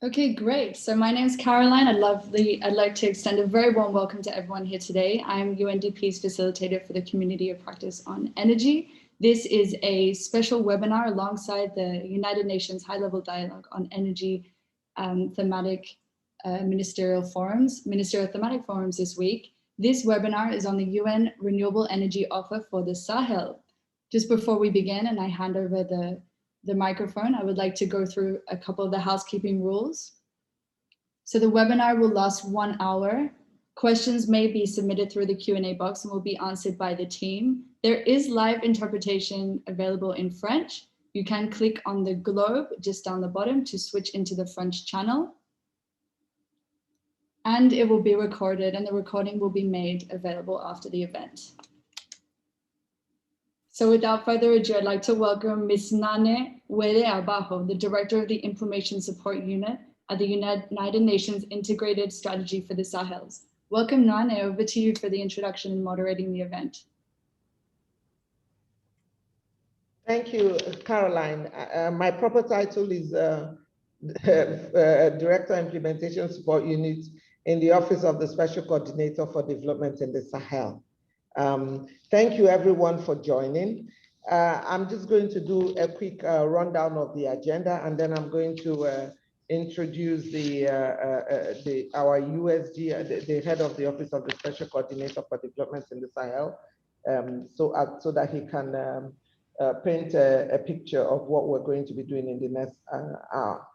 Okay, great. So my name is Caroline. I'd like to extend a very warm welcome to everyone here today. I'm UNDP's facilitator for the Community of Practice on Energy. This is a special webinar alongside the United Nations High-Level Dialogue on Energy thematic Ministerial Thematic Forums this week. This webinar is on the UN Renewable Energy Offer for the Sahel. Just before we begin and I hand over the microphone, I would like to go through a couple of the housekeeping rules. So the webinar will last 1 hour. Questions may be submitted through the Q&A box and will be answered by the team. There is live interpretation available in French. You can click on the globe just down the bottom to switch into the French channel. And it will be recorded, and the recording will be made available after the event. So without further ado, I'd like to welcome Ms. Nane Wele Abajo, the Director of the Information Support Unit at the United Nations Integrated Strategy for the Sahel. Welcome, Nane. Over to you for the introduction and moderating the event. Thank you, Caroline. My proper title is Director Implementation Support Unit in the Office of the Special Coordinator for Development in the Sahel. Thank you everyone for joining. I'm just going to do a quick rundown of the agenda, and then I'm going to introduce our USG, the head of the Office of the Special Coordinator for Development in the Sahel, so that he can paint a picture of what we're going to be doing in the next hour.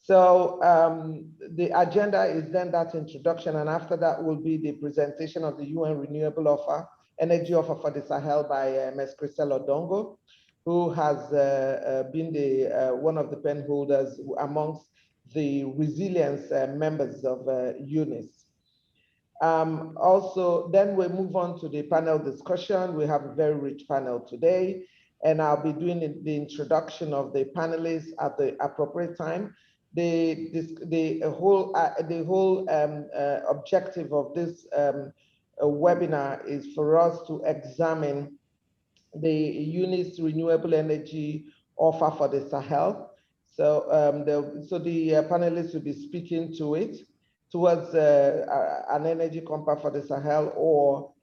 So the agenda is then that introduction, and after that will be the presentation of the UN Renewable Energy Offer for the Sahel by Ms. Christelle Odongo, who has been one of the pen holders amongst the resilience members of UNISS. Also, then we move on to the panel discussion. We have a very rich panel today, and I'll be doing the introduction of the panelists at the appropriate time. The whole objective of this webinar is for us to examine the UNISS Renewable Energy Offer for the Sahel. So, the panelists will be speaking to it towards an energy compact for the Sahel or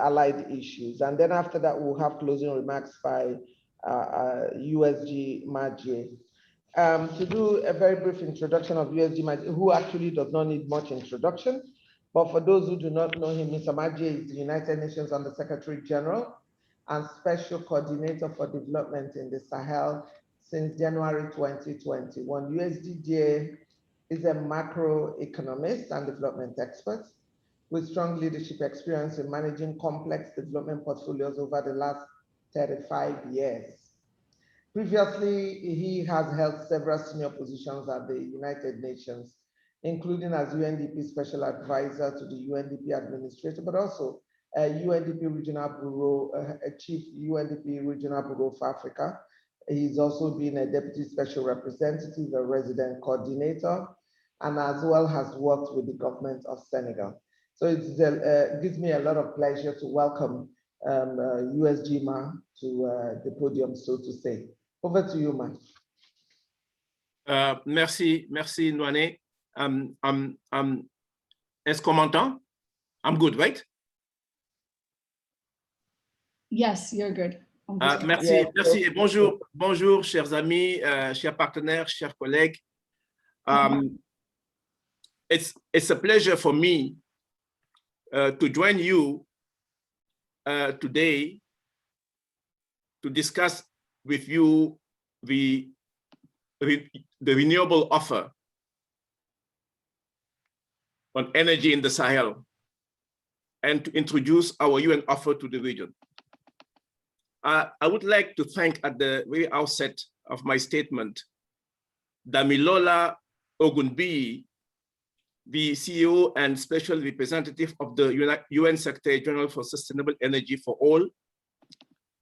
allied issues. And then after that, we'll have closing remarks by USG Majie. To do a very brief introduction of USG Majie, who actually does not need much introduction, but for those who do not know him, Mr. Majie is the United Nations Under Secretary General and Special Coordinator for Development in the Sahel since January 2021. USDGA is a macroeconomist and development expert with strong leadership experience in managing complex development portfolios over the last 35 years. Previously, he has held several senior positions at the United Nations, including as UNDP Special Advisor to the UNDP Administrator, but also UNDP Regional Bureau, Chief UNDP Regional Bureau for Africa. He's also been a Deputy Special Representative, a Resident Coordinator, and as well has worked with the government of Senegal. So it gives me a lot of pleasure to welcome USG Ma to the podium, so to say. Over to you, Ma. Merci Noane. Est-ce qu'on m'entend? I'm good, right? Yes, you're good. Merci. Et bonjour, chers amis, chers partenaires, chers collègues. It's a pleasure for me to join you today to discuss with you the renewable offer on energy in the Sahel and to introduce our UN offer to the region. I would like to thank at the very outset of my statement Damilola Ogunbiyi, the CEO and Special Representative of the UN Secretary General for Sustainable Energy for All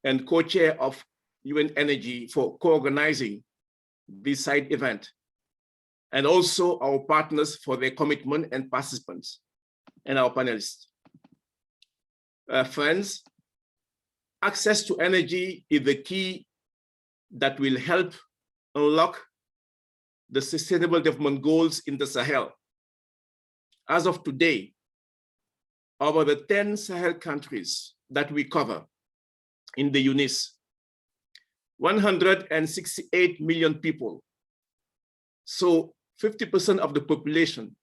and co-chair of UN Energy for co-organizing this side event, and also our partners for their commitment and participants, and our panelists. Friends, access to energy is the key that will help unlock the Sustainable Development Goals in the Sahel. As of today, over the 10 Sahel countries that we cover in the UNISS, 168 million people, so 50% of the population,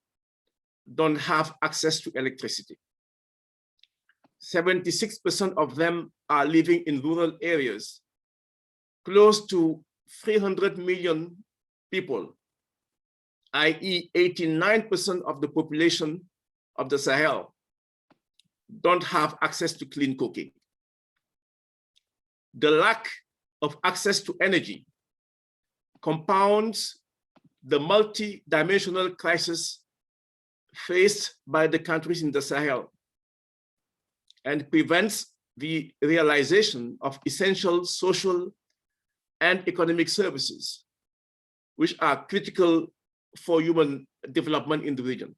don't have access to electricity. 76% of them are living in rural areas. Close to 300 million people, i.e. 89% of the population of the Sahel, don't have access to clean cooking. The lack of access to energy compounds the multi-dimensional crisis faced by the countries in the Sahel and prevents the realization of essential social and economic services, which are critical for human development in the region.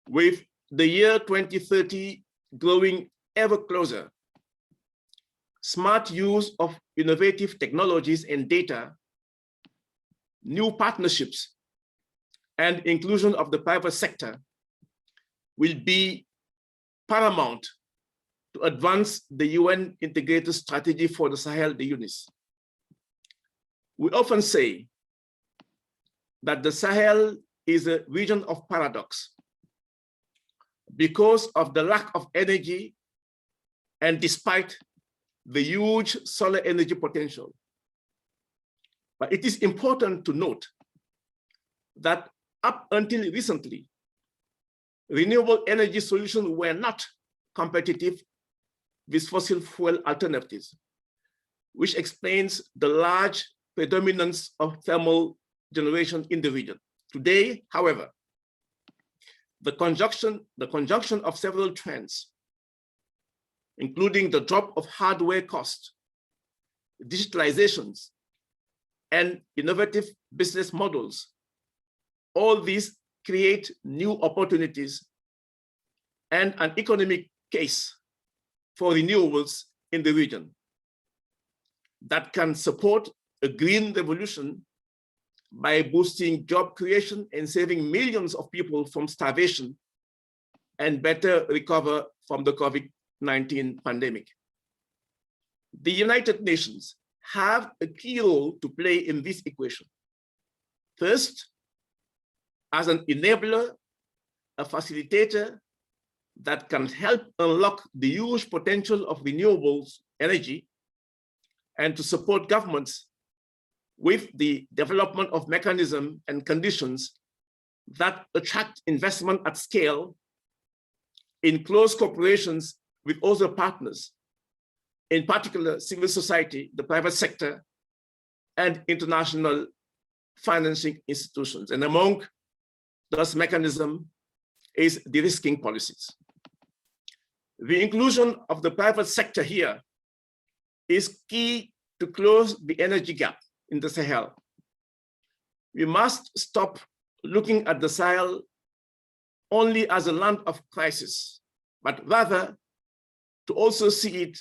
With the year 2030 growing ever closer, smart use of innovative technologies and data, new partnerships, and inclusion of the private sector will be paramount to advance the UN integrated strategy for the Sahel, the UNISS. We often say that the Sahel is a region of paradox because of the lack of energy and despite the huge solar energy potential. But it is important to note that up until recently, renewable energy solutions were not competitive with fossil fuel alternatives, which explains the large predominance of thermal generation in the region. Today, however, the conjunction of several trends, including the drop of hardware costs, digitalizations, and innovative business models, all these create new opportunities and an economic case for renewables in the region that can support a green revolution by boosting job creation and saving millions of people from starvation and better recover from the COVID-19 pandemic. The United Nations have a key role to play in this equation. First, as an enabler, a facilitator that can help unlock the huge potential of renewables energy and to support governments with the development of mechanisms and conditions that attract investment at scale in close cooperations with other partners, in particular civil society, the private sector, and international financing institutions. And among those mechanisms is de-risking policies. The inclusion of the private sector here is key to close the energy gap in the Sahel. We must stop looking at the Sahel only as a land of crisis, but rather to also see it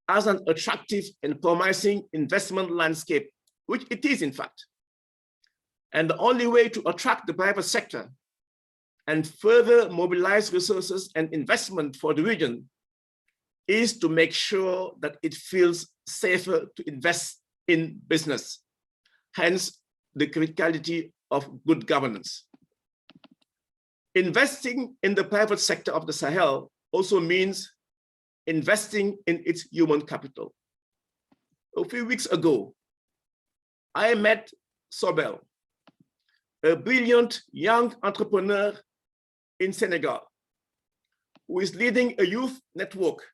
as an attractive and promising investment landscape, which it is in fact. And the only way to attract the private sector and further mobilize resources and investment for the region is to make sure that it feels safer to invest in business, hence the criticality of good governance. Investing in the private sector of the Sahel also means investing in its human capital. A few weeks ago, I met Sobel, a brilliant young entrepreneur in Senegal, who is leading a youth network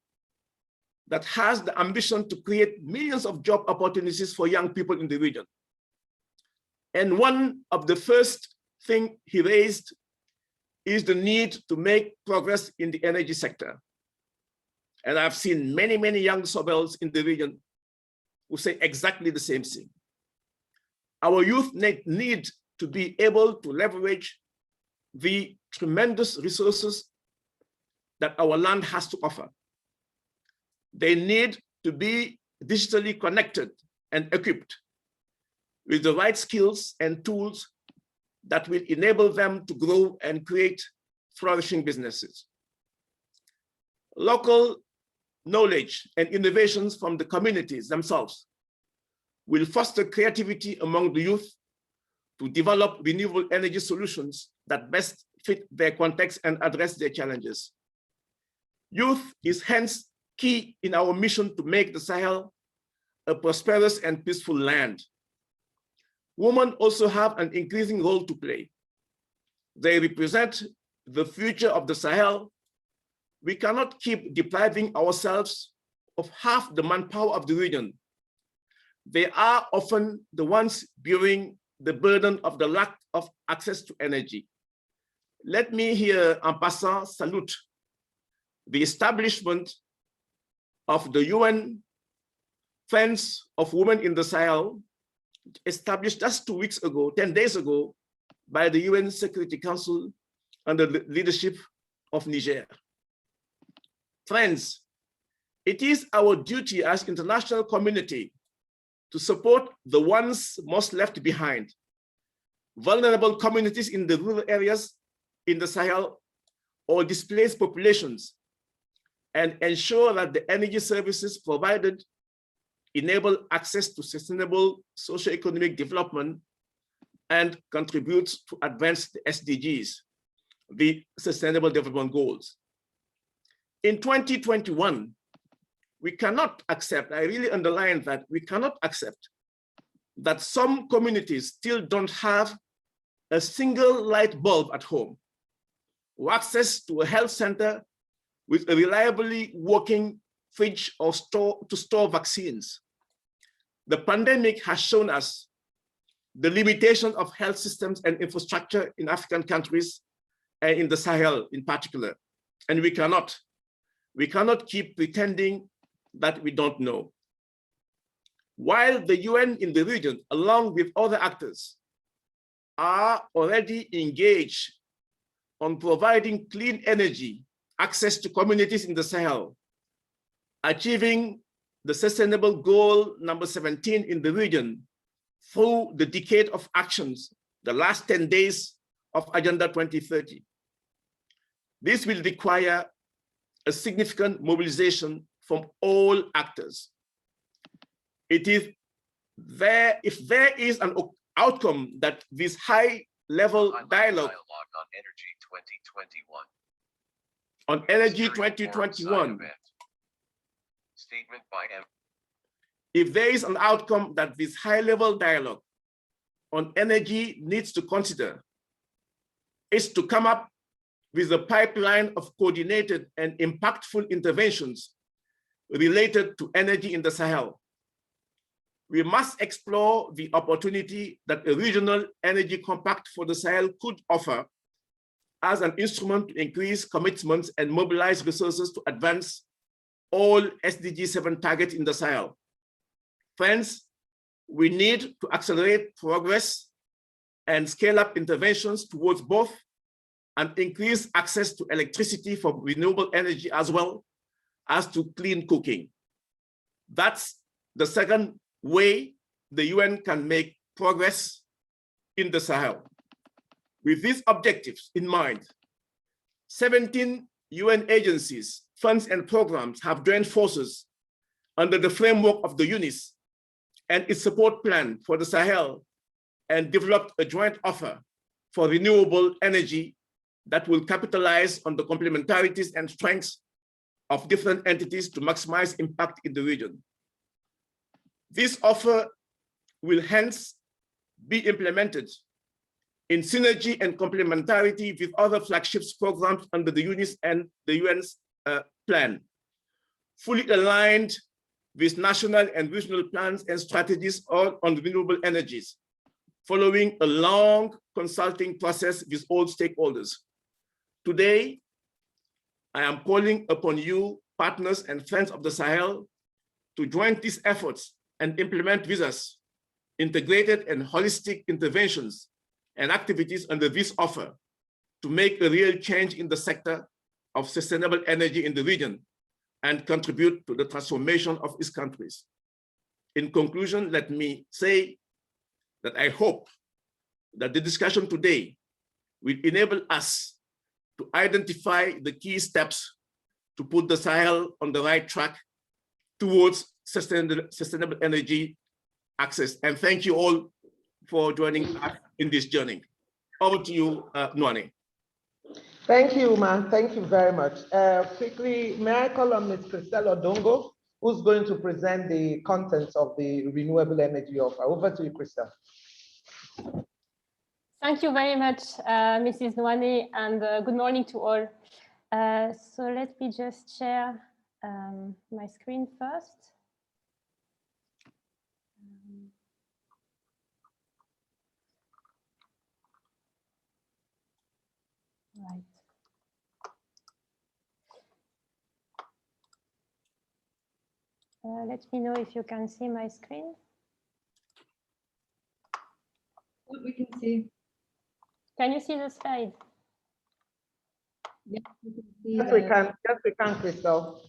that has the ambition to create millions of job opportunities for young people in the region. And one of the first things he raised is the need to make progress in the energy sector. And I've seen many, many young Sobels in the region who say exactly the same thing. Our youth need to be able to leverage the tremendous resources that our land has to offer. They need to be digitally connected and equipped. with the right skills and tools that will enable them to grow and create flourishing businesses. Local knowledge and innovations from the communities themselves will foster creativity among the youth to develop renewable energy solutions that best fit their context and address their challenges. Youth is hence key in our mission to make the Sahel a prosperous and peaceful land. Women also have an increasing role to play. They represent the future of the Sahel. We cannot keep depriving ourselves of half the manpower of the region. They are often the ones bearing the burden of the lack of access to energy. Let me here, en passant, salute the establishment of the UN Friends of Women in the Sahel, established just 2 weeks ago, 10 days ago, by the UN Security Council under the leadership of Niger. Friends, it is our duty as international community to support the ones most left behind, vulnerable communities in the rural areas in the Sahel or displaced populations, and ensure that the energy services provided enable access to sustainable socio-economic development and contribute to advance the SDGs, the Sustainable Development Goals. In 2021, we cannot accept, I really underline that, we cannot accept that some communities still don't have a single light bulb at home, or access to a health center with a reliably working fridge or store to store vaccines. The pandemic has shown us the limitation of health systems and infrastructure in African countries and in the Sahel in particular. And we cannot keep pretending that we don't know. While the UN in the region, along with other actors, are already engaged on providing clean energy access to communities in the Sahel, achieving the sustainable goal number 17 in the region through the decade of actions, the last 10 days of Agenda 2030. This will require a significant mobilization from all actors. It is there, if there is an outcome that this high-level dialogue on energy 2021. On energy 2021. Statement by M. If there is an outcome that this high-level dialogue on energy needs to consider, is to come up with a pipeline of coordinated and impactful interventions related to energy in the Sahel. We must explore the opportunity that a regional energy compact for the Sahel could offer as an instrument to increase commitments and mobilize resources to advance all SDG 7 targets in the Sahel. Friends, we need to accelerate progress and scale up interventions towards both and increase access to electricity for renewable energy as well as to clean cooking. That's the second way the UN can make progress in the Sahel. With these objectives in mind, 17 UN agencies, funds, and programs have joined forces under the framework of the UNISS and its support plan for the Sahel, and developed a joint offer for renewable energy that will capitalize on the complementarities and strengths of different entities to maximize impact in the region. This offer will hence be implemented in synergy and complementarity with other flagships programs under the UNISS and the UN's plan, fully aligned with national and regional plans and strategies on renewable energies, following a long consulting process with all stakeholders. Today, I am calling upon you, partners and friends of the Sahel, to join these efforts and implement with us integrated and holistic interventions and activities under this offer to make a real change in the sector of sustainable energy in the region and contribute to the transformation of its countries. In conclusion, let me say that I hope that the discussion today will enable us to identify the key steps to put the Sahel on the right track towards sustainable energy access. And thank you all for joining us in this journey. Over to you, Nwani. Thank you, man. Thank you very much. Quickly, may I call on Ms. Christelle Odongo, who's going to present the contents of the Renewable Energy Offer. Over to you, Christelle. Thank you very much, Mrs. Nwani, and good morning to all. So let me just share my screen first. Right. Let me know if you can see my screen. We can see. Can you see the slide? Yes, we can see. Yes, we can. Yes, we can, Christelle.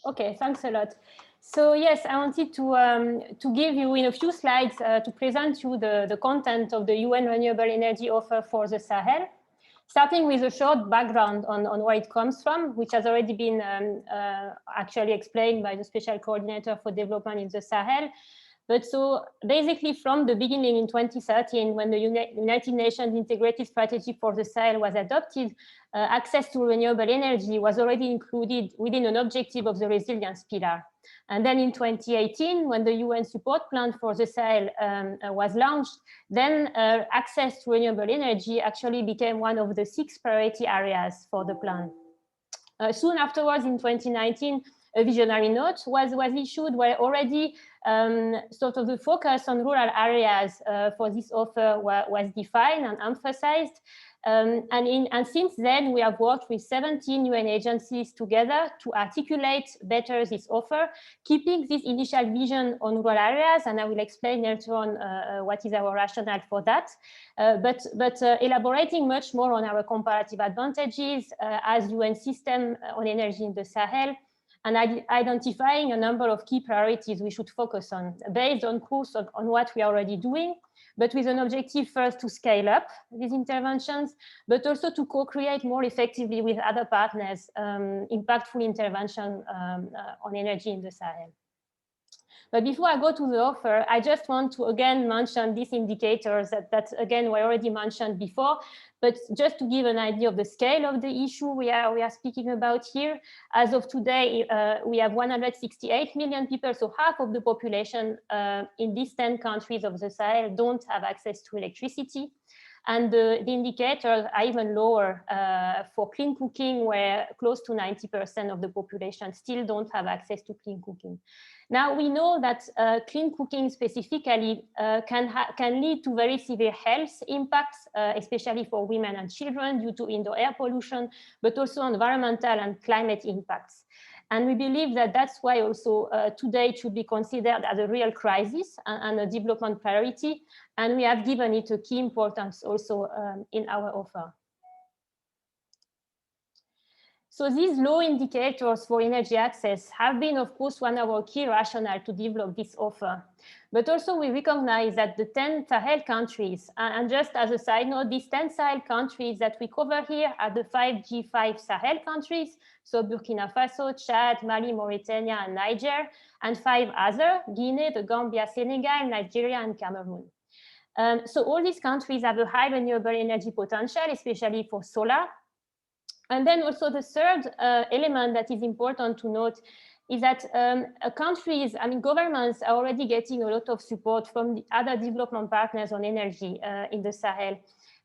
Okay, thanks a lot. So yes, I wanted to give you in a few slides to present you the content of the UN Renewable Energy Offer for the Sahel, starting with a short background on where it comes from, which has already been actually explained by the Special Coordinator for Development in the Sahel. But so basically from the beginning in 2013, when the United Nations Integrated Strategy for the Sahel was adopted, access to renewable energy was already included within an objective of the resilience pillar. And then in 2018, when the UN support plan for the Sahel was launched, then access to renewable energy actually became one of the 6 priority areas for the plan. Soon afterwards, in 2019, a visionary note was issued where already sort of the focus on rural areas for this offer was defined and emphasized. And since then, we have worked with 17 UN agencies together to articulate better this offer, keeping this initial vision on rural areas, and I will explain later on what is our rationale for that, but elaborating much more on our comparative advantages as UN system on energy in the Sahel, and identifying a number of key priorities we should focus on, based on course on what we are already doing, but with an objective first to scale up these interventions, but also to co-create more effectively with other partners, impactful intervention on energy in the Sahel. But before I go to the offer, I just want to again mention these indicators that again were already mentioned before, but just to give an idea of the scale of the issue we are speaking about here. As of today, we have 168 million people, so half of the population in these 10 countries of the Sahel don't have access to electricity. And the indicators are even lower for clean cooking, where close to 90% of the population still don't have access to clean cooking. Now, we know that clean cooking specifically can lead to very severe health impacts, especially for women and children due to indoor air pollution, but also environmental and climate impacts. And we believe that that's why also today it should be considered as a real crisis and a development priority. And we have given it a key importance also in our offer. So these low indicators for energy access have been, of course, one of our key rationale to develop this offer. But also we recognize that the 10 Sahel countries, and just as a side note, these 10 Sahel countries that we cover here are the 5 G5 Sahel countries, so Burkina Faso, Chad, Mali, Mauritania, and Niger, and 5 other, Guinea, the Gambia, Senegal, Nigeria, and Cameroon. So all these countries have a high renewable energy potential, especially for solar. And then also the third element that is important to note is that countries, I mean, governments are already getting a lot of support from the other development partners on energy in the Sahel.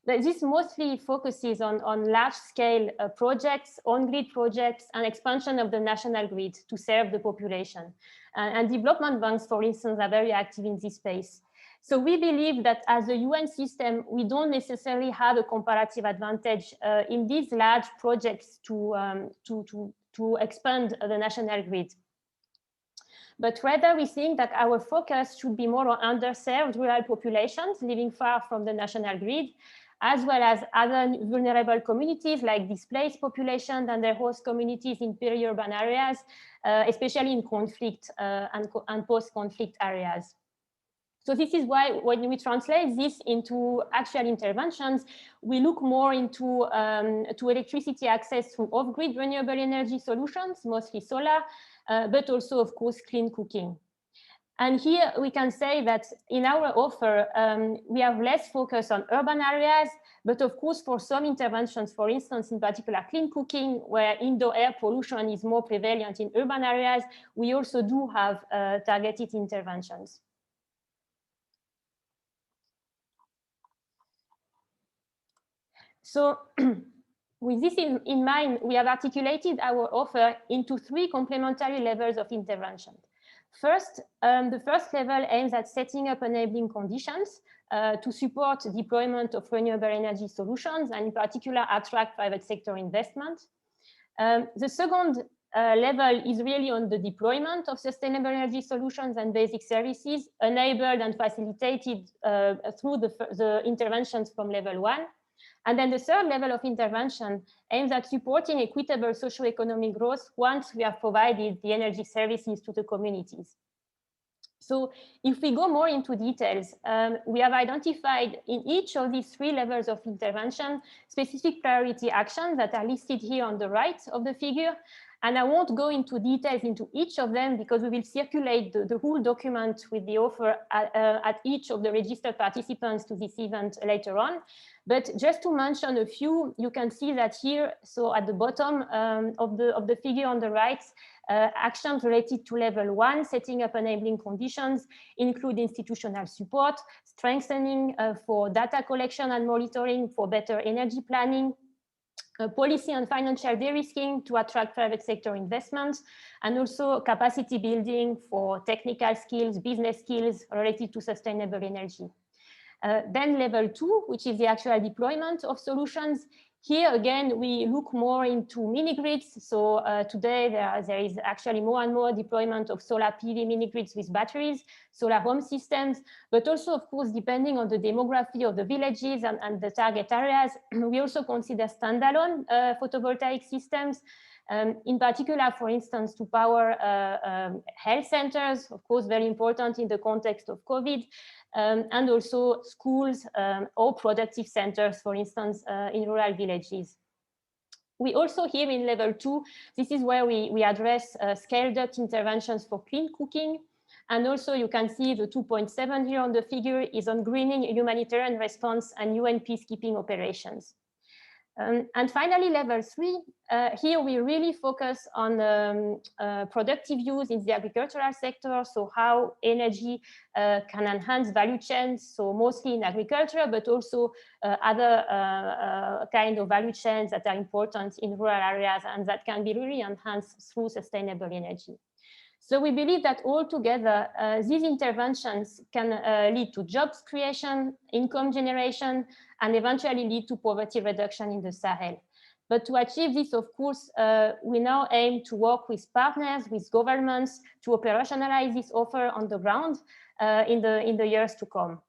But this mostly focuses on large-scale projects, on-grid projects, and expansion of the national grid to serve the population. And development banks, for instance, are very active in this space. So we believe that as a UN system, we don't necessarily have a comparative advantage in these large projects to expand the national grid. But rather, we think that our focus should be more on underserved rural populations living far from the national grid, as well as other vulnerable communities like displaced populations and their host communities in peri-urban areas, especially in conflict and post-conflict areas. So this is why when we translate this into actual interventions, we look more into to electricity access through off-grid renewable energy solutions, mostly solar, but also, of course, clean cooking. And here we can say that in our offer, we have less focus on urban areas, but of course, for some interventions, for instance, in particular, clean cooking, where indoor air pollution is more prevalent in urban areas, we also do have targeted interventions. So with this in mind, we have articulated our offer into 3 complementary levels of intervention. First, the first level aims at setting up enabling conditions to support deployment of renewable energy solutions and in particular attract private sector investment. The second level is really on the deployment of sustainable energy solutions and basic services enabled and facilitated through the interventions from level 1. And then the third level of intervention aims at supporting equitable socioeconomic growth once we have provided the energy services to the communities. So if we go more into details, we have identified in each of these 3 levels of intervention specific priority actions that are listed here on the right of the figure. And I won't go into details into each of them because we will circulate the whole document with the offer at each of the registered participants to this event later on. But just to mention a few, you can see that here, so at the bottom of the figure on the right, actions related to level 1, setting up enabling conditions, include institutional support, strengthening for data collection and monitoring for better energy planning, policy and financial de-risking to attract private sector investments, and also capacity building for technical skills, business skills related to sustainable energy. Then level 2, which is the actual deployment of solutions. Here again, we look more into mini grids. So today there is actually more and more deployment of solar PV mini grids with batteries, solar home systems, but also of course, depending on the demography of the villages and the target areas, we also consider standalone photovoltaic systems. In particular, for instance, to power health centers, of course, very important in the context of COVID, and also schools or productive centers, for instance, in rural villages. We also here in level 2, this is where we address scaled up interventions for clean cooking. And also you can see the 2.7 here on the figure is on greening humanitarian response and UN peacekeeping operations. And finally, level 3, here we really focus on productive use in the agricultural sector. So how energy can enhance value chains, so mostly in agriculture, but also other kind of value chains that are important in rural areas and that can be really enhanced through sustainable energy. So we believe that altogether, these interventions can lead to jobs creation, income generation, and eventually lead to poverty reduction in the Sahel. But to achieve this, of course, we now aim to work with partners, with governments to operationalize this offer on the ground in the years to come.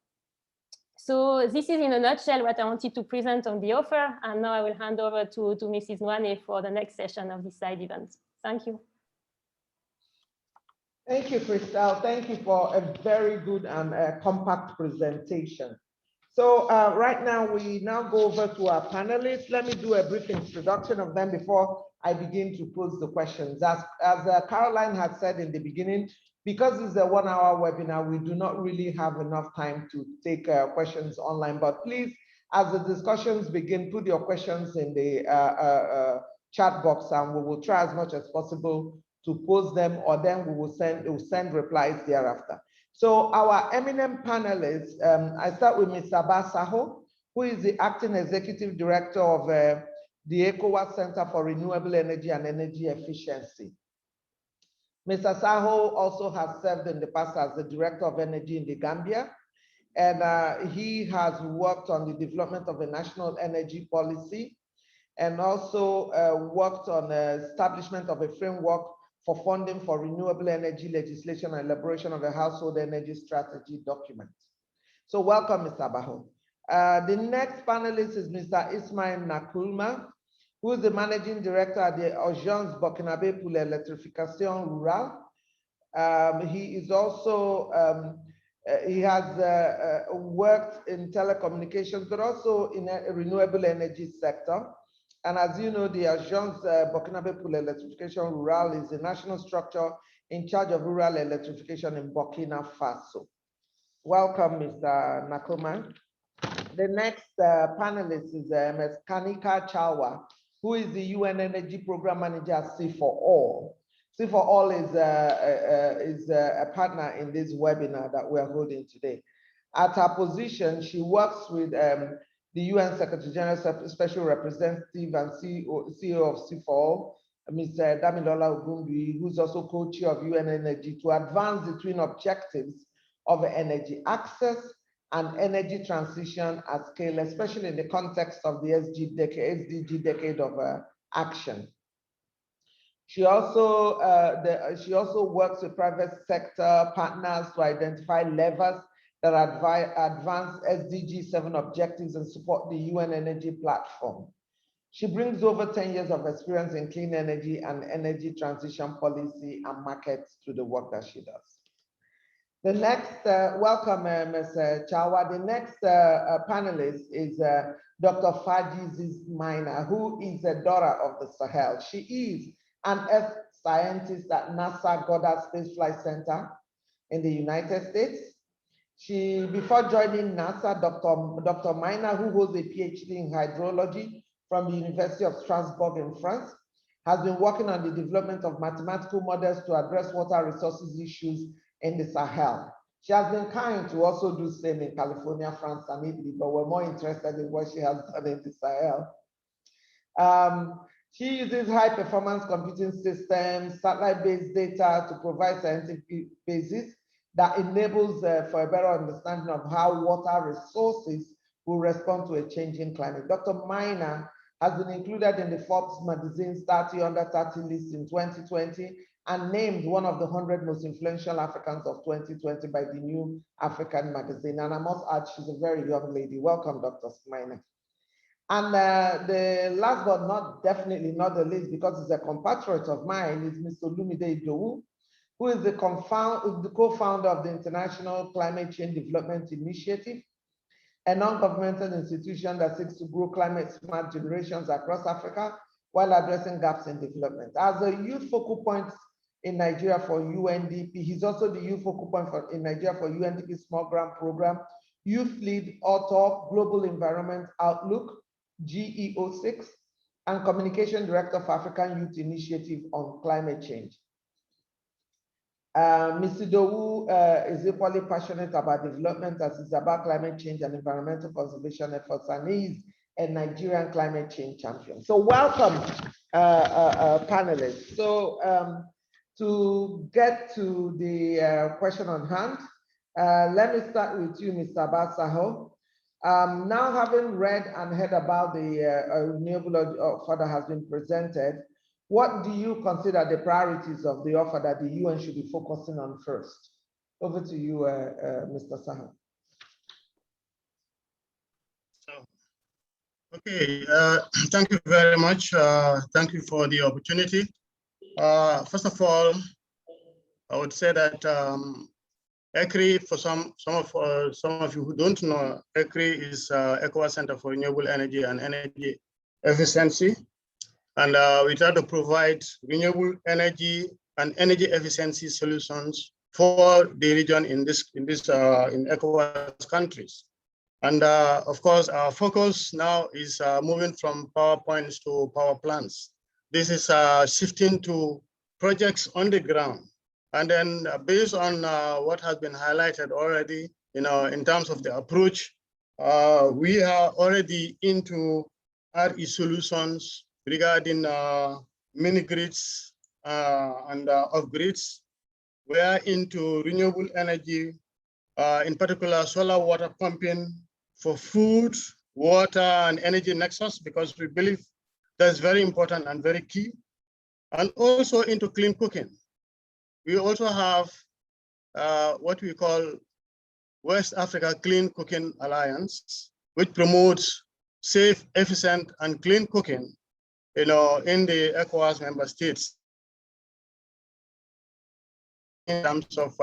So this is in a nutshell what I wanted to present on the offer. And now I will hand over to Mrs. Nwane for the next session of this side event. Thank you. Thank you, Christelle. Thank you for a very good and compact presentation. So right now, we now go over to our panelists. Let me do a brief introduction of them before I begin to pose the questions. As Caroline had said in the beginning, because it's a 1-hour webinar, we do not really have enough time to take questions online, but please, as the discussions begin, put your questions in the chat box and we will try as much as possible to post them, or then we will send replies thereafter. So our eminent panelists, I start with Mr. Saba Saho, who is the Acting Executive Director of the Ecowas Center for Renewable Energy and Energy Efficiency. Mr. Saho also has served in the past as the Director of Energy in the Gambia, and he has worked on the development of a national energy policy and also worked on the establishment of a framework for funding for renewable energy legislation and elaboration of a household energy strategy document. So welcome, Mr. Abaho. The next panelist is Mr. Ismail Nakulma, who is the Managing Director at the Agence Burkinabé pour l'Électrification Rurale. He is also He has worked in telecommunications, but also in a renewable energy sector. And as you know, the Agence Burkinabe pour l'Electrification Rurale is the national structure in charge of rural electrification in Burkina Faso. Welcome, Mr. Nakoma. The next panelist is Ms. Kanika Chawa, who is the UN Energy Program Manager at C4All. C4All is a partner in this webinar that we are holding today. At her position, she works with the UN Secretary General Special Representative and CEO of C4All, Mr. Damilola Ogunbi, who's also co-chair of UN Energy, to advance the twin objectives of energy access and energy transition at scale, especially in the context of the SDG decade of action. She also works with private sector partners to identify levers that advance SDG 7 objectives and support the UN energy platform. She brings over 10 years of experience in clean energy and energy transition policy and markets to the work that she does. The next, welcome, Ms. Chawa. The next panelist is Dr. Faji Maina, who is a daughter of the Sahel. She is an earth scientist at NASA Goddard Space Flight Center in the United States. Before joining NASA, Dr. Maina, who holds a PhD in hydrology from the University of Strasbourg in France, has been working on the development of mathematical models to address water resources issues in the Sahel. She has been kind to also do the same in California, France, and Italy, but we're more interested in what she has done in the Sahel. She uses high-performance computing systems, satellite-based data to provide scientific basis that enables for a better understanding of how water resources will respond to a changing climate. Dr. Maina has been included in the Forbes magazine's 30 under 30 list in 2020 and named one of the 100 most influential Africans of 2020 by the New African magazine. And I must add, she's a very young lady. Welcome, Dr. Maina. And the last but definitely not the least, because it's a compatriot of mine, is Mr. Olumide Idowu, who is the co-founder of the International Climate Change Development Initiative, a non-governmental institution that seeks to grow climate-smart generations across Africa while addressing gaps in development. As a youth focal point in Nigeria for UNDP, he's also the youth focal point in Nigeria for UNDP Small Grant Program, Youth Lead Author, Global Environment Outlook, GEO6, and Communication Director of African Youth Initiative on Climate Change. Mr. Idowu is equally passionate about development as it's about climate change and environmental conservation efforts, and he's a Nigerian climate change champion. So welcome, panelists. So to get to the question on hand, let me start with you, Mr. Sahel. Now having read and heard about the renewable offer that has been presented, what do you consider the priorities of the offer that the UN should be focusing on first? Over to you, Mr. Sahel. Okay, thank you very much. Thank you for the opportunity. First of all, I would say that ECRI, for some of you who don't know, ECRI is Ecowas Center for Renewable Energy and Energy Efficiency. And we try to provide renewable energy and energy efficiency solutions for the region in ECOWAS countries. And of course, our focus now is moving from power points to power plants. This is shifting to projects on the ground. And then based on what has been highlighted already, in terms of the approach, we are already into RE solutions regarding mini grids and off-grids. We are into renewable energy, in particular solar water pumping for food, water, and energy nexus, because we believe that's very important and very key. And also into clean cooking. We also have what we call West Africa Clean Cooking Alliance, which promotes safe, efficient, and clean cooking in the ECOWAS member states in terms of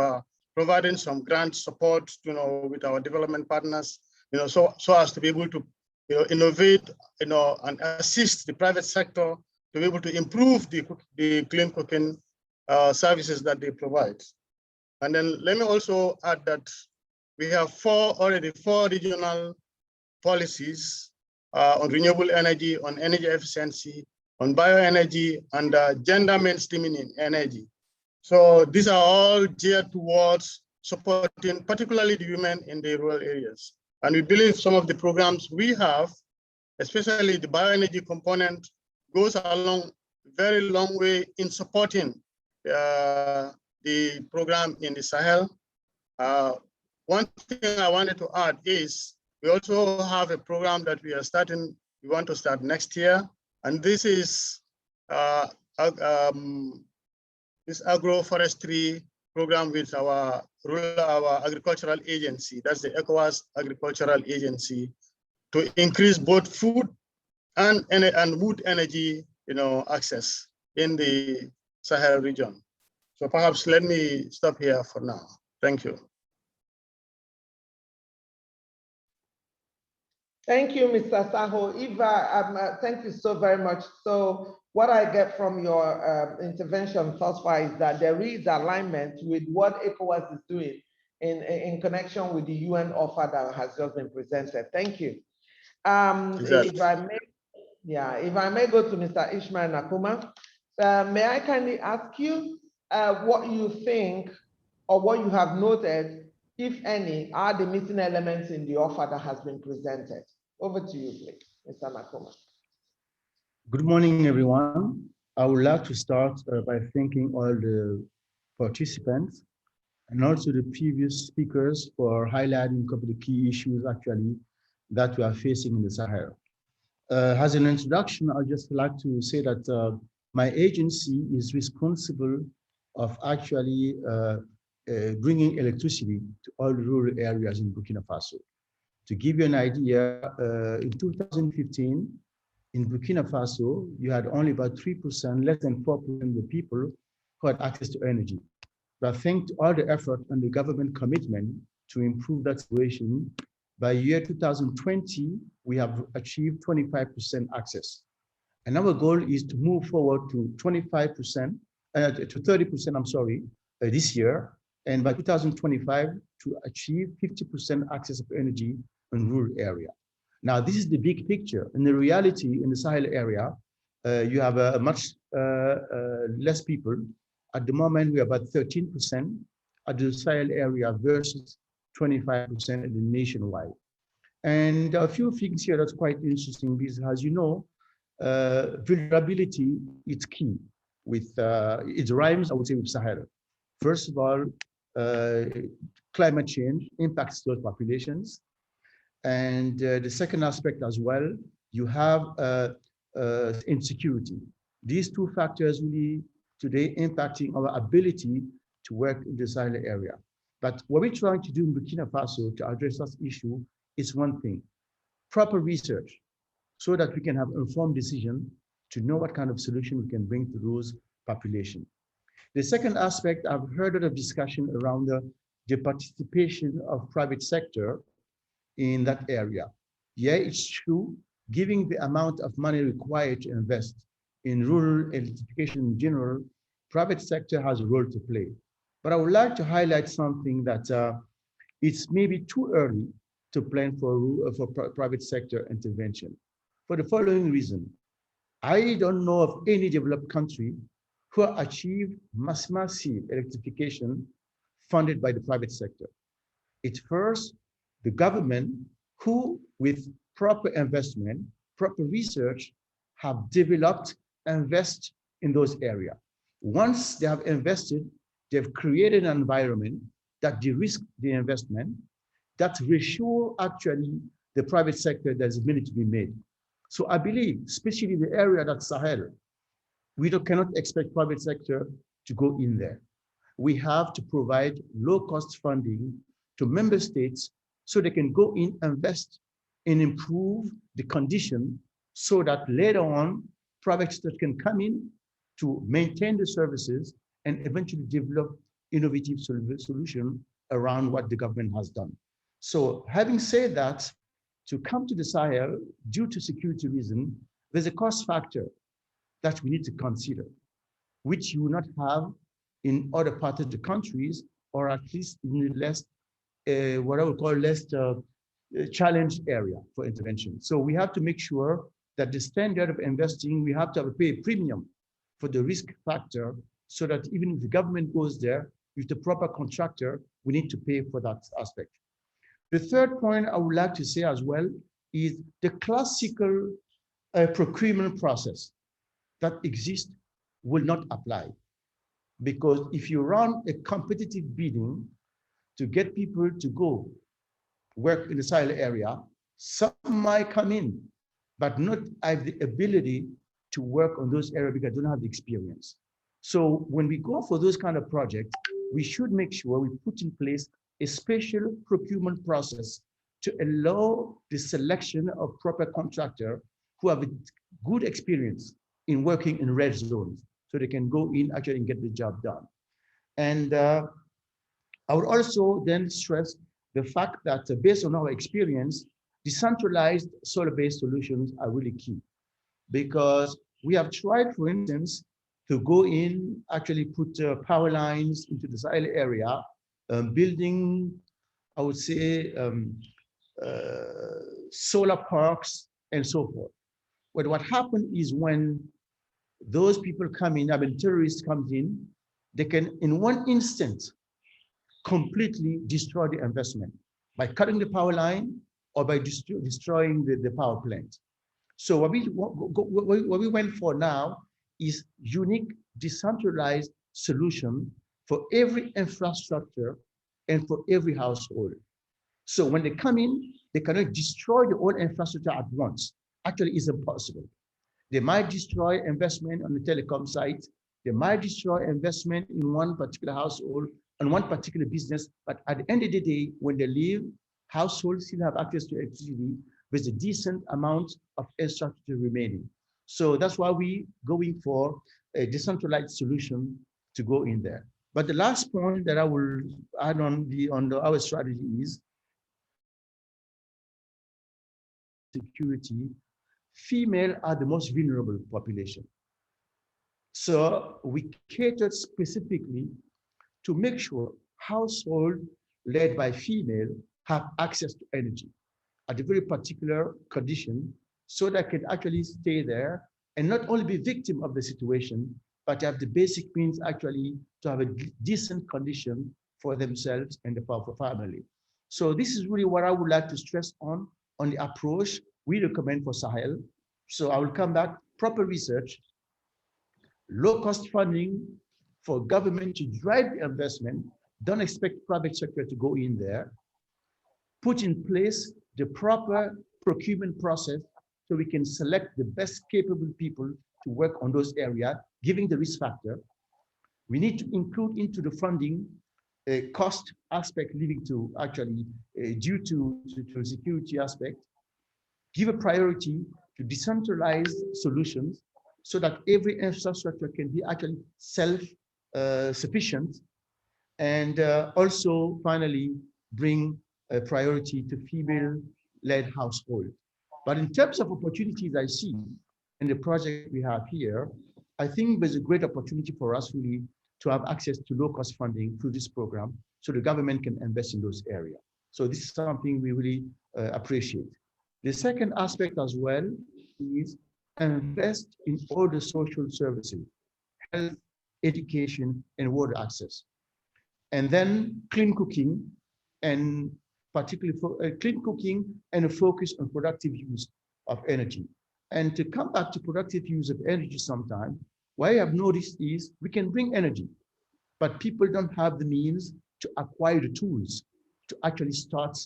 providing some grant support, with our development partners, so as to be able to, innovate, and assist the private sector to be able to improve the clean cooking services that they provide. And then let me also add that we have already four regional policies on renewable energy, on energy efficiency, on bioenergy, and gender mainstreaming in energy. So these are all geared towards supporting particularly the women in the rural areas. And we believe some of the programs we have, especially the bioenergy component, goes a very long way in supporting the program in the Sahel. One thing I wanted to add is we also have a program that we want to start next year. And this is this agroforestry program with our agricultural agency, that's the Ecowas agricultural agency, to increase both food and wood energy, access in the Sahel region. So perhaps let me stop here for now. Thank you. Thank you, Mr. Saho. Eva, thank you so very much. So what I get from your intervention thus far is that there is alignment with what Ecowas is doing in connection with the UN offer that has just been presented. Thank you. Exactly. If I may go to Mr. Ishmael Nakuma, may I kindly ask you what you think or what you have noted, if any, are the missing elements in the offer that has been presented? Over to you, please, Mr. Nakuma. Good morning, everyone. I would like to start by thanking all the participants and also the previous speakers for highlighting a couple of key issues actually that we are facing in the Sahel. As an introduction, I'd just like to say that my agency is responsible of actually bringing electricity to all rural areas in Burkina Faso. To give you an idea, in 2015, in Burkina Faso, you had only about 3%, less than 4% of the people who had access to energy. But thanks to all the effort and the government commitment to improve that situation, by year 2020, we have achieved 25% access. And our goal is to move forward to 25%, to 30%, I'm sorry, this year. And by 2025, to achieve 50% access of energy in rural area. Now, this is the big picture. In the reality, in the Sahel area, you have much less people. At the moment, we are about 13% at the Sahel area versus 25% in the nationwide. And a few things here that's quite interesting because, as you know, vulnerability is key. With it rhymes, I would say, with Sahel. First of all, climate change impacts those populations. And the second aspect as well, you have insecurity. These two factors really today impacting our ability to work in the Sahel area. But what we're trying to do in Burkina Faso to address this issue is one thing, proper research, so that we can have informed decision to know what kind of solution we can bring to those populations. The second aspect, I've heard a lot of discussion around the participation of private sector in that area. Yeah, it's true, giving the amount of money required to invest in rural electrification in general, private sector has a role to play. But I would like to highlight something that it's maybe too early to plan for private sector intervention. For the following reason, I don't know of any developed country who achieved massive electrification funded by the private sector. It's first the government who, with proper investment, proper research, have developed, invest in those areas. Once they have invested, they've created an environment that de-risk the investment, that reassure actually the private sector there's money to be made. So I believe, especially the area that's Sahel, we cannot expect private sector to go in there. We have to provide low-cost funding to member states so they can go in, invest, and improve the condition so that later on, private sector can come in to maintain the services and eventually develop innovative solution around what the government has done. So having said that, to come to the Sahel, due to security reasons, there's a cost factor that we need to consider, which you will not have in other parts of the countries, or at least in the less, what I would call less challenged area for intervention. So we have to make sure that the standard of investing, we have to pay a premium for the risk factor, so that even if the government goes there with the proper contractor, we need to pay for that aspect. The third point I would like to say as well is the classical procurement process that exists will not apply. Because if you run a competitive bidding to get people to go work in the Sahel area, some might come in, but not have the ability to work on those areas because they don't have the experience. So when we go for those kind of projects, we should make sure we put in place a special procurement process to allow the selection of proper contractor who have a good experience in working in red zones, so they can go in actually and get the job done. And I would also then stress the fact that based on our experience, decentralized solar-based solutions are really key, because we have tried, for instance, to go in, actually put power lines into the Sahel area, building, I would say, solar parks and so forth. But what happened is when those people come in, I mean, terrorists comes in, they can, in one instant, completely destroy the investment by cutting the power line or by destroying the power plant. So what we went for now is unique, decentralized solution for every infrastructure and for every household. So when they come in, they cannot destroy the whole infrastructure at once. Actually, it's impossible. They might destroy investment on the telecom site. They might destroy investment in one particular household and one particular business. But at the end of the day, when they leave, households still have access to electricity with a decent amount of infrastructure remaining. So that's why we're going for a decentralized solution to go in there. But the last point that I will add on our strategy is security. Female are the most vulnerable population. So we catered specifically to make sure households led by female have access to energy at a very particular condition, so that can actually stay there and not only be victim of the situation, but have the basic means actually to have a decent condition for themselves and the family. So this is really what I would like to stress on the approach we recommend for Sahel. So I will come back, proper research, low-cost funding for government to drive the investment. Don't expect private sector to go in there. Put in place the proper procurement process so we can select the best capable people to work on those areas, giving the risk factor. We need to include into the funding a cost aspect leading to actually due to security aspect. Give a priority to decentralized solutions so that every infrastructure can be actually self-sufficient, and also finally bring a priority to female-led households. But in terms of opportunities I see in the project we have here, I think there's a great opportunity for us really to have access to low-cost funding through this program so the government can invest in those areas. So this is something we really appreciate. The second aspect as well is invest in all the social services, health, education, and water access. And then clean cooking, and particularly for clean cooking and a focus on productive use of energy. And to come back to productive use of energy sometime, what I have noticed is we can bring energy, but people don't have the means to acquire the tools to actually start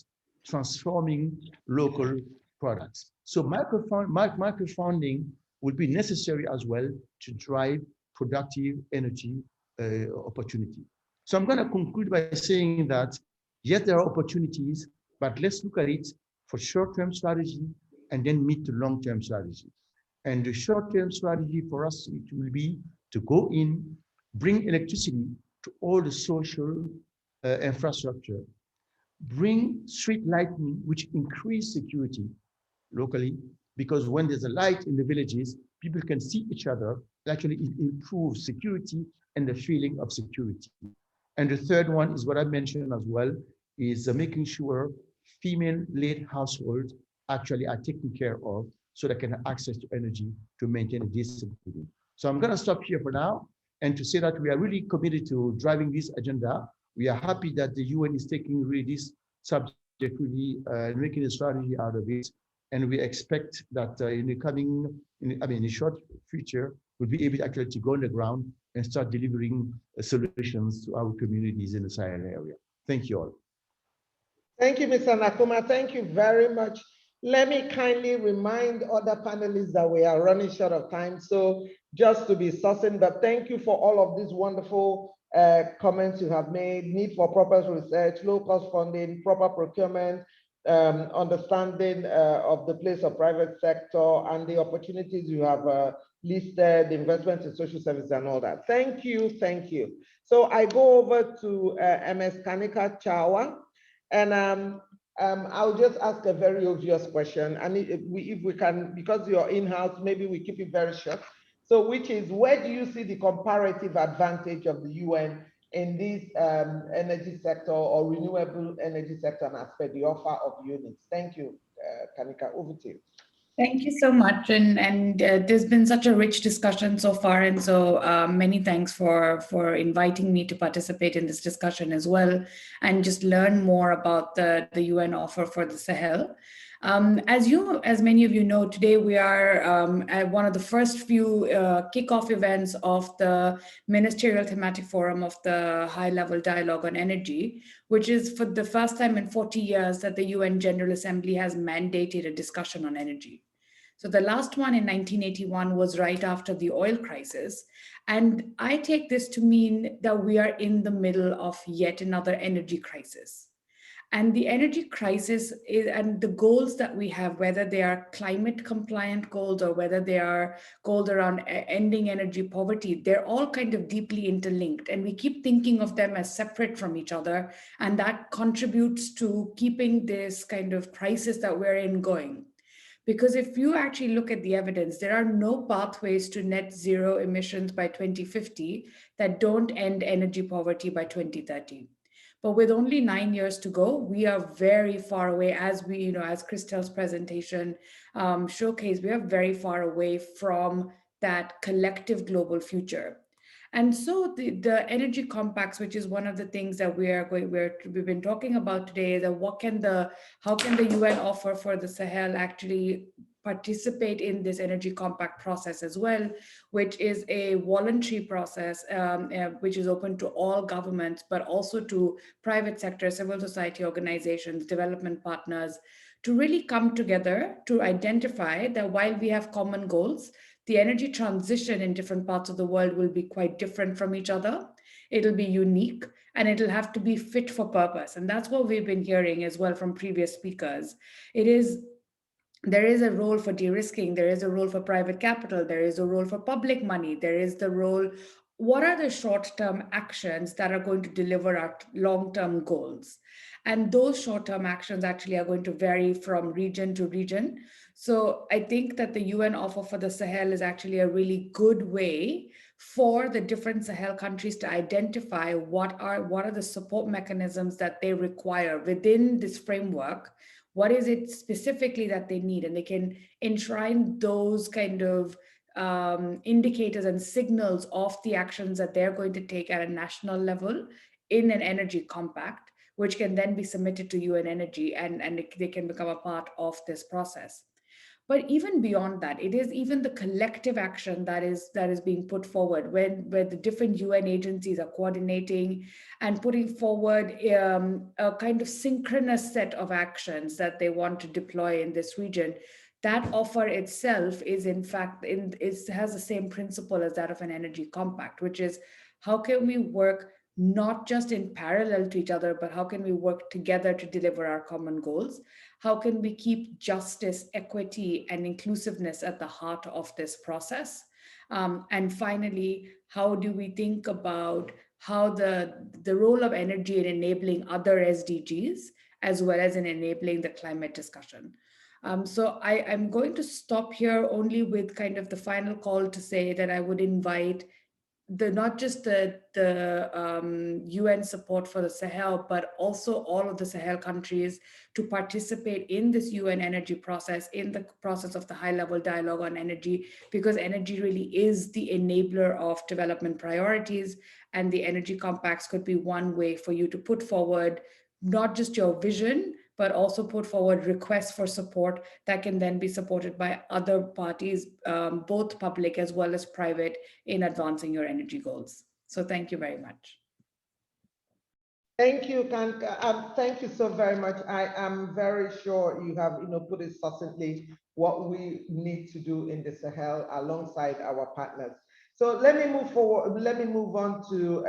transforming local products. So microfunding will be necessary as well to drive productive energy opportunity. So I'm going to conclude by saying that, yes, there are opportunities, but let's look at it for short-term strategy and then mid to long-term strategy. And the short-term strategy for us, it will be to go in, bring electricity to all the social infrastructure, bring street lighting, which increase security locally, because when there's a light in the villages, people can see each other. Actually, it improves security and the feeling of security. And the third one is what I mentioned as well, is making sure female-led households actually are taken care of so they can have access to energy to maintain a decent living. So I'm going to stop here for now and to say that we are really committed to driving this agenda. We are happy that the UN is taking really this subject really making a strategy out of it. And we expect that in the coming, in the short future, we'll be able actually to go on the ground and start delivering solutions to our communities in the Sahel area. Thank you all. Thank you, Mr. Nakuma. Thank you very much. Let me kindly remind other panelists that we are running short of time. So just to be succinct, but thank you for all of these wonderful comments you have made: need for proper research, low cost funding, proper procurement, understanding of the place of private sector and the opportunities you have listed, investment in social services and all that. Thank you, thank you. So I go over to MS Kanika Chawa, and I'll just ask a very obvious question. And if we can, because you're in-house, maybe we keep it very short. So which is, where do you see the comparative advantage of the UN in this energy sector or renewable energy sector and aspect, the offer of UNISS? Thank you, Kanika, over to you. Thank you so much. And there's been such a rich discussion so far. And so many thanks for inviting me to participate in this discussion as well, and just learn more about the UN offer for the Sahel. As many of you know, today we are at one of the first few kickoff events of the Ministerial Thematic Forum of the High-Level Dialogue on Energy, which is for the first time in 40 years that the UN General Assembly has mandated a discussion on energy. So the last one in 1981 was right after the oil crisis. And I take this to mean that we are in the middle of yet another energy crisis. And the energy crisis is, and the goals that we have, whether they are climate compliant goals or whether they are goals around ending energy poverty, they're all kind of deeply interlinked. And we keep thinking of them as separate from each other. And that contributes to keeping this kind of crisis that we're in going. Because if you actually look at the evidence, there are no pathways to net zero emissions by 2050 that don't end energy poverty by 2030. But with only 9 years to go, we are very far away, as as Christel's presentation showcased, we are very far away from that collective global future. And so the energy compacts, which is one of the things that we've been talking about today, is that how can the UN offer for the Sahel actually participate in this energy compact process as well, which is a voluntary process, which is open to all governments, but also to private sector, civil society organizations, development partners, to really come together to identify that while we have common goals, the energy transition in different parts of the world will be quite different from each other. It'll be unique and it'll have to be fit for purpose. And that's what we've been hearing as well from previous speakers. There is a role for de-risking, there is a role for private capital, there is a role for public money, there is the role, what are the short-term actions that are going to deliver our long-term goals? And those short-term actions actually are going to vary from region to region. So I think that the UN offer for the Sahel is actually a really good way for the different Sahel countries to identify what are the support mechanisms that they require within this framework. What is it specifically that they need? And they can enshrine those kind of indicators and signals of the actions that they're going to take at a national level in an energy compact, which can then be submitted to UN Energy and they can become a part of this process. But even beyond that, it is even the collective action that is being put forward where the different UN agencies are coordinating and putting forward a kind of synchronous set of actions that they want to deploy in this region. That offer itself is in fact, it has the same principle as that of an energy compact, which is how can we work not just in parallel to each other, but how can we work together to deliver our common goals? How can we keep justice, equity, and inclusiveness at the heart of this process? And finally, how do we think about how the role of energy in enabling other SDGs, as well as in enabling the climate discussion. So I'm going to stop here only with kind of the final call to say that I would invite not just the UN support for the Sahel, but also all of the Sahel countries to participate in this UN energy process, in the process of the high-level dialogue on energy, because energy really is the enabler of development priorities, and the energy compacts could be one way for you to put forward not just your vision, but also put forward requests for support that can then be supported by other parties, both public as well as private, in advancing your energy goals. So thank you very much. Thank you, Kanka. Thank you so very much. I am very sure you have put it succinctly what we need to do in the Sahel alongside our partners. So let me move forward. Let me move on to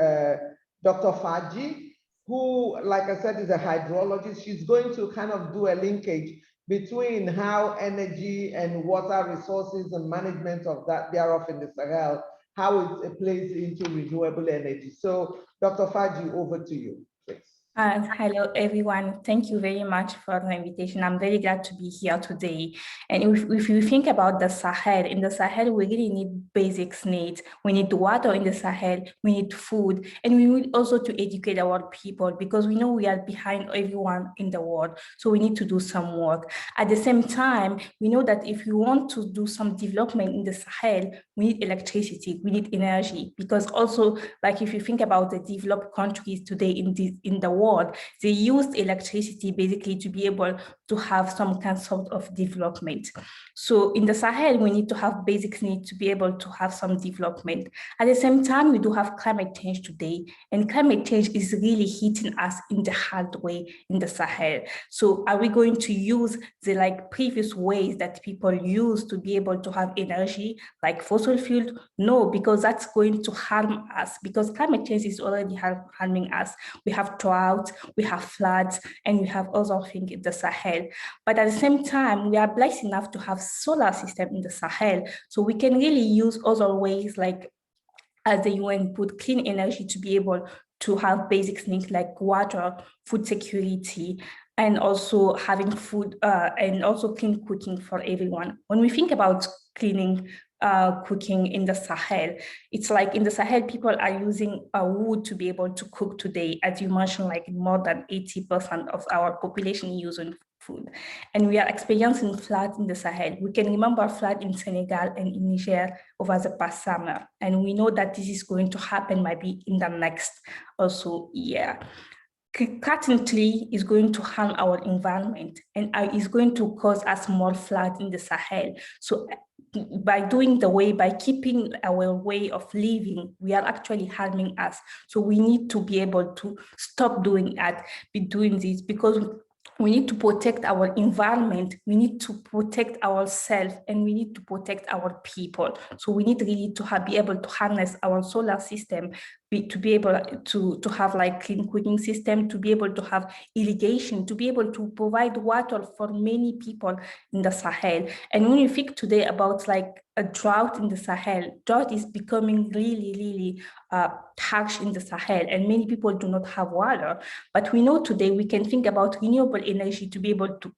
Dr. Faji, who, like I said, is a hydrologist. She's going to kind of do a linkage between how energy and water resources and management of that thereof in the Sahel, how it plays into renewable energy. So Dr. Faji, over to you, please. Hello, everyone. Thank you very much for the invitation. I'm very glad to be here today. And if you think about the Sahel, in the Sahel, we really need basic needs. We need water in the Sahel, we need food, and we need also to educate our people, because we know we are behind everyone in the world. So we need to do some work. At the same time, we know that if we want to do some development in the Sahel, we need electricity, we need energy, because also, like if you think about the developed countries today in the world, they used electricity basically to be able to have some kind of development. So in the Sahel, we need to have basic needs to be able to have some development. At the same time, we do have climate change today, and climate change is really hitting us in the hard way in the Sahel. So are we going to use the previous ways that people use to be able to have energy, like fossil fuel? No, because that's going to harm us, because climate change is already harming us. We have drought, we have floods, and we have other things in the Sahel. But at the same time, we are blessed enough to have solar system in the Sahel, so we can really use other ways, like as the UN put, clean energy to be able to have basic needs like water, food security, and also having food and also clean cooking for everyone. When we think about cleaning cooking in the Sahel, it's like in the Sahel, people are using wood to be able to cook today. As you mentioned, like more than 80% of our population using food. And we are experiencing floods in the Sahel. We can remember flood in Senegal and in Niger over the past summer. And we know that this is going to happen maybe in the next also year. Cutting tree is going to harm our environment, and is going to cause us more flood in the Sahel. So by keeping our way of living, we are actually harming us. So we need to be able to stop doing this, because we need to protect our environment, we need to protect ourselves, and we need to protect our people. So we need really to be able to harness our solar system, to be able to have like clean cooking system, to be able to have irrigation, to be able to provide water for many people in the Sahel. And when you think today about like a drought in the Sahel, drought is becoming really harsh in the Sahel, and many people do not have water. But we know today we can think about renewable energy to be able to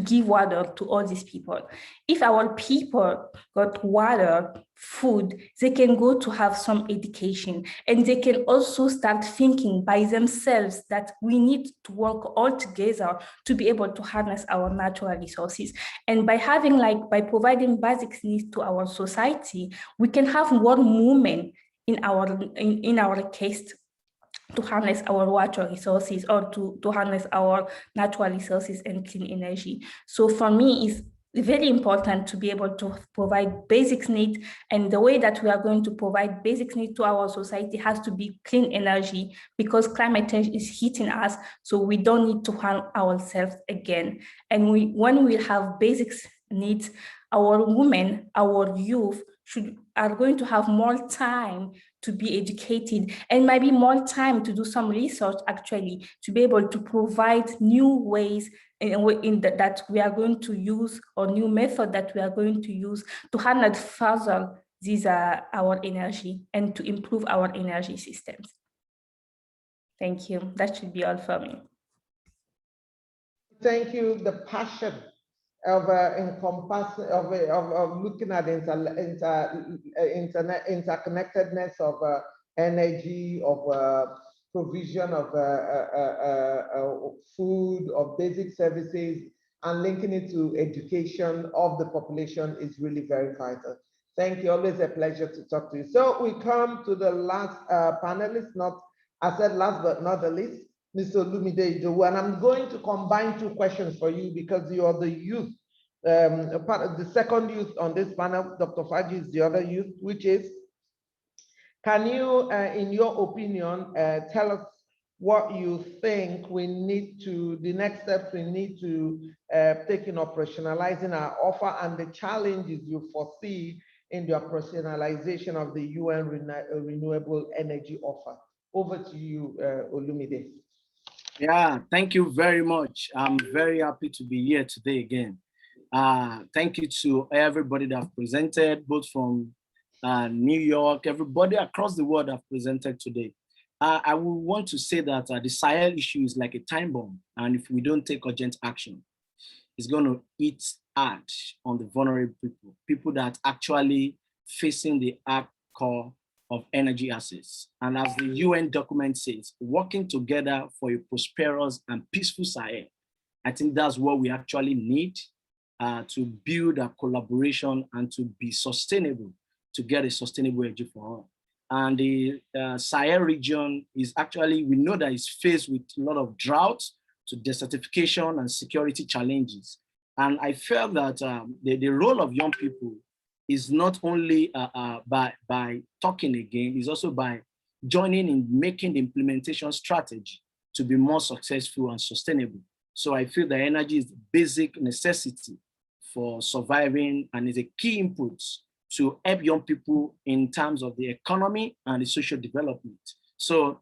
give water to all these people. If our people got water, food, they can go to have some education, and they can also start thinking by themselves that we need to work all together to be able to harness our natural resources. And by providing basic needs to our society, we can have more movement in our case to harness our water resources, or to harness our natural resources and clean energy. So for me, it's very important to be able to provide basic needs, and the way that we are going to provide basic needs to our society has to be clean energy, because climate change is hitting us, so we don't need to harm ourselves again. And when we have basic needs, our women, our youth are going to have more time to be educated, and maybe more time to do some research, actually, to be able to provide new ways that we are going to use, or new method that we are going to use to harness further our energy and to improve our energy systems. Thank you. That should be all for me. Thank you. The passion of encompassing of looking at interconnectedness of energy, of provision of food, of basic services, and linking it to education of the population is really very vital. Thank you. Always a pleasure to talk to you. So we come to the last panelist, not I said last but not the least, Mr. Olumide Idowu, and I'm going to combine two questions for you because you are the youth, part of the second youth on this panel. Dr. Faji is the other youth, which is, can you, in your opinion, tell us what you think we need to, the next steps we need to take in operationalizing our offer and the challenges you foresee in the operationalization of the UN Renewable Energy Offer? Over to you, Olumide. Yeah, thank you very much. I'm very happy to be here today again. Thank you to everybody that have presented, both from New York, everybody across the world have presented today. I would want to say that the Sahel issue is like a time bomb, and if we don't take urgent action, it's going to eat hard on the vulnerable people, people that actually facing the hardcore of energy access. And as the UN document says, working together for a prosperous and peaceful Sahel. I think that's what we actually need to build a collaboration and to be sustainable, to get a sustainable energy for all. And the Sahel region is actually, we know that it's faced with a lot of droughts, to desertification and security challenges. And I felt that the role of young people is not only by talking again, it's also by joining in making the implementation strategy to be more successful and sustainable. So I feel that energy is the basic necessity for surviving and is a key input to help young people in terms of the economy and the social development. So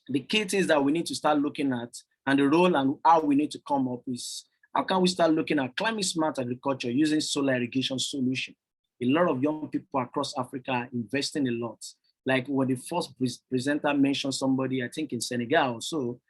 the key things that we need to start looking at and the role and how we need to come up is, how can we start looking at climate smart agriculture using solar irrigation solution? A lot of young people across Africa are investing a lot. Like when the first presenter mentioned somebody, I think in Senegal also,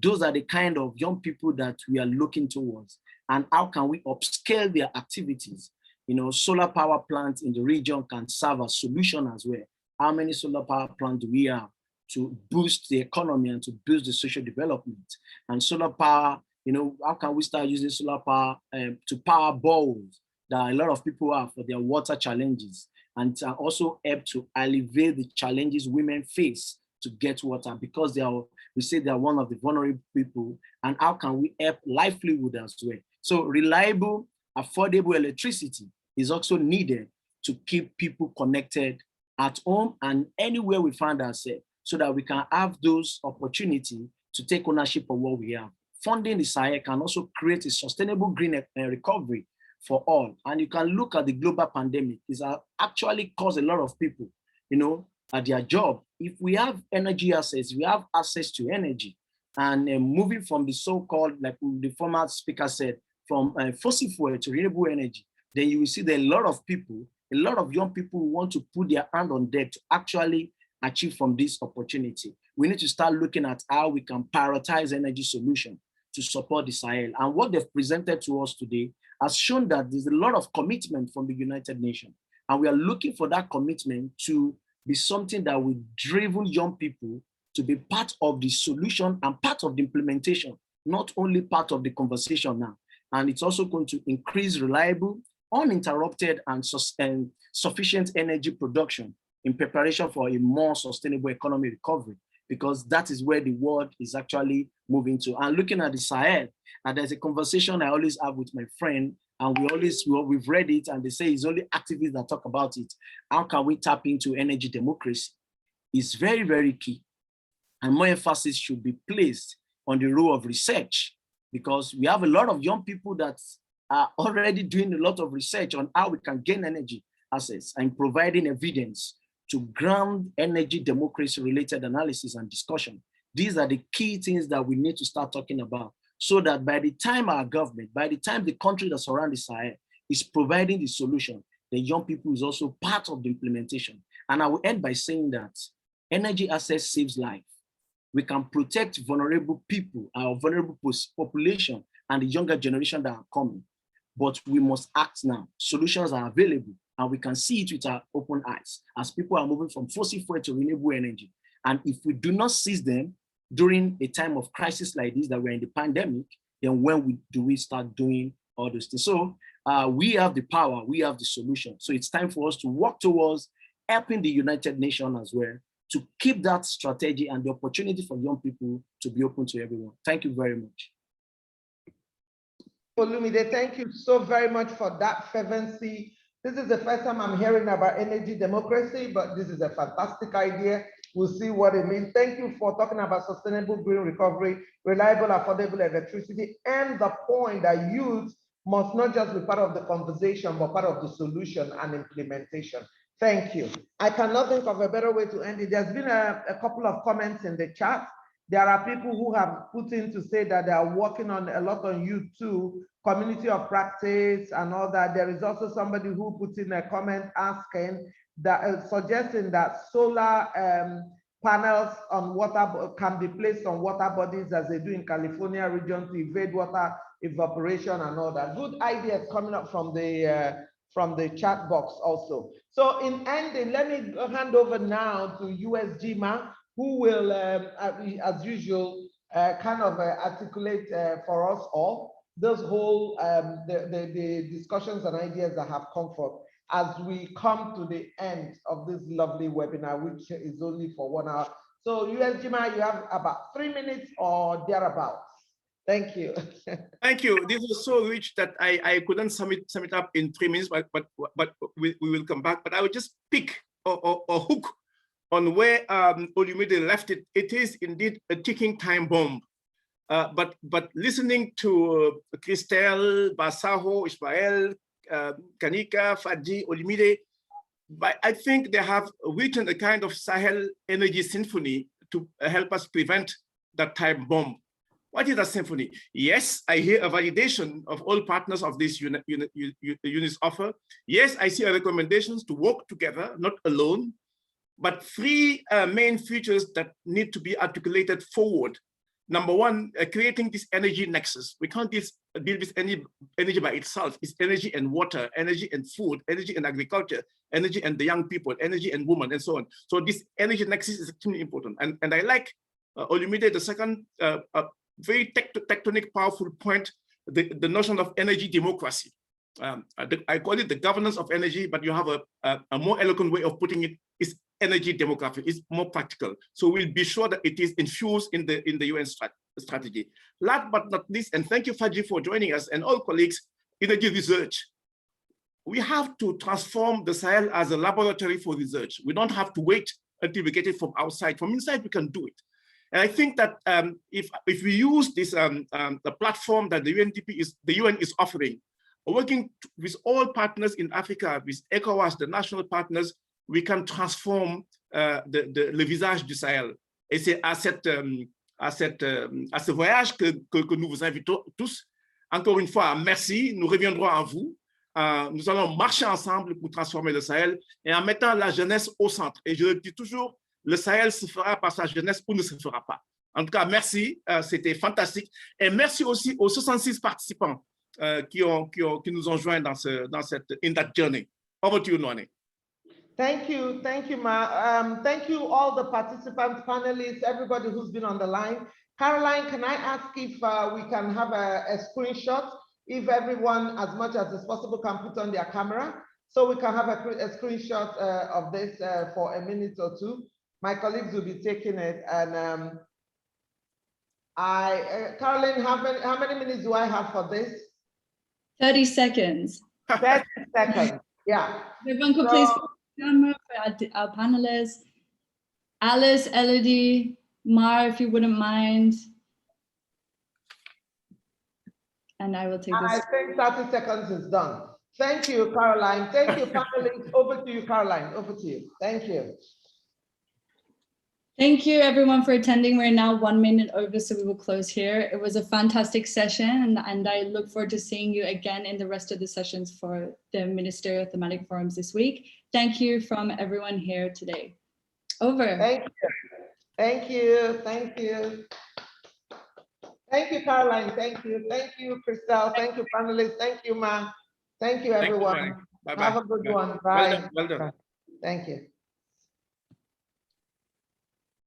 those are the kind of young people that we are looking towards. And how can we upscale their activities? You know, solar power plants in the region can serve as a solution as well. How many solar power plants do we have to boost the economy and to boost the social development? And solar power, you know, how can we start using solar power to power boreholes that a lot of people have for their water challenges, and also help to alleviate the challenges women face to get water, because they are, we say they are one of the vulnerable people, and how can we help livelihood as well? So reliable, affordable electricity is also needed to keep people connected at home and anywhere we find ourselves, so that we can have those opportunities to take ownership of what we have. Funding the Sahel can also create a sustainable green recovery for all. And you can look at the global pandemic. It's actually caused a lot of people, you know, at their job. If we have energy access, we have access to energy, and moving from the so-called, like the former speaker said, from fossil fuel to renewable energy, then you will see that a lot of people, a lot of young people want to put their hand on deck to actually achieve from this opportunity. We need to start looking at how we can prioritize energy solution to support the Sahel. And what they've presented to us today has shown that there's a lot of commitment from the United Nations. And we are looking for that commitment to be something that will drive young people to be part of the solution and part of the implementation, not only part of the conversation now. And it's also going to increase reliable, uninterrupted, and sufficient energy production in preparation for a more sustainable economic recovery, because that is where the world is actually moving to. And looking at the Sahel, and there's a conversation I always have with my friend, and we've read it, and they say it's only activists that talk about it. How can we tap into energy democracy? It's very, very key. And more emphasis should be placed on the role of research, because we have a lot of young people that are already doing a lot of research on how we can gain energy access and providing evidence to ground energy democracy related analysis and discussion. These are the key things that we need to start talking about, so that by the time our government, by the time the country that surrounds the Sahel is providing the solution, the young people is also part of the implementation. And I will end by saying that energy access saves life. we can protect vulnerable people, our vulnerable population, and the younger generation that are coming. But we must act now. Solutions are available, and we can see it with our open eyes as people are moving from fossil fuel to renewable energy. And if we do not seize them during a time of crisis like this, that we're in the pandemic, then when do we start doing all those things? So we have the power, we have the solution. So it's time for us to work towards helping the United Nations as well to keep that strategy and the opportunity for young people to be open to everyone. Thank you very much. Olumide, thank you so very much for that fervency. This is the first time I'm hearing about energy democracy, but this is a fantastic idea. We'll see what it means. Thank you for talking about sustainable green recovery, reliable, affordable electricity, and the point that youth must not just be part of the conversation, but part of the solution and implementation. Thank you. I cannot think of a better way to end it. There's been a couple of comments in the chat. There are people who have put in to say that they are working on a lot on YouTube, community of practice and all that. There is also somebody who put in a comment asking that, suggesting that solar panels on water can be placed on water bodies as they do in California region to evade water evaporation and all that. Good ideas coming up from the chat box also. So in ending, let me hand over now to USGMA, who will, as usual, kind of articulate for us all those whole the discussions and ideas that have come forth as we come to the end of this lovely webinar, which is only for 1 hour. So USGMA, you have about 3 minutes or thereabouts. Thank you. Thank you. This was so rich that I couldn't sum it up in 3 minutes, but we will come back. But I would just pick or hook on where Olumide left it. It is indeed a ticking time bomb. But listening to Christelle, Basaho, Ismael, Kanika, Fadji, Olumide, I think they have written a kind of Sahel energy symphony to help us prevent that time bomb. What is a symphony? Yes, I hear a validation of all partners of this UNISS offer. Yes, I see recommendations to work together, not alone, but 3 main features that need to be articulated forward. Number 1, creating this energy nexus. We can't deal with any energy by itself. It's energy and water, energy and food, energy and agriculture, energy and the young people, energy and women, and so on. So this energy nexus is extremely important. And I like Olumide, the second very tectonic, powerful point, the notion of energy democracy. I call it the governance of energy, but you have a more eloquent way of putting it, is energy democracy. It's more practical. So we'll be sure that it is infused in the UN strategy. Last but not least, and thank you, Fadji, for joining us, and all colleagues, energy research. We have to transform the Sahel as a laboratory for research. We don't have to wait until we get it from outside. From inside, we can do it. And I think that if we use this the platform that the UN is offering, working with all partners in Africa, with Ecowas, the national partners, we can transform le visage du Sahel. Et c'est à ce voyage que nous vous invitons tous. Encore une fois, merci. Nous reviendrons à vous. Nous allons marcher ensemble pour transformer le Sahel et en mettant la jeunesse au centre. Et je le dis toujours, le Sahel se fera par sa jeunesse ou ne se fera pas. En tout cas, merci, c'était fantastique. Et merci aussi aux 66 participants qui nous ont joints dans cette in that journey. Over to you, Noane. Thank you, Ma. Thank you all the participants, panelists, everybody who's been on the line. Caroline, can I ask if we can have a screenshot, if everyone, as much as is possible, can put on their camera, so we can have a screenshot of this for a minute or two. My colleagues will be taking it, and Caroline, how many minutes do I have for this? 30 seconds. 30 seconds, yeah. Everyone could please put the camera for our panelists. Alice, Elodie, Mar, if you wouldn't mind. And I will take this. I think 30 seconds is done. Thank you, Caroline. Thank you, panelists. Over to you, Caroline. Over to you. Thank you. Thank you, everyone, for attending. We're now 1 minute over, so we will close here. It was a fantastic session, and I look forward to seeing you again in the rest of the sessions for the Ministerial Thematic Forums this week. Thank you from everyone here today. Over. Thank you. Thank you. Thank you. Thank you, Caroline. Thank you. Thank you, Christelle. Thank you, panelists. Thank you, Ma. Thank you, everyone. Bye-bye. Have a good Bye. one. Well Bye. done. Well done. Thank you.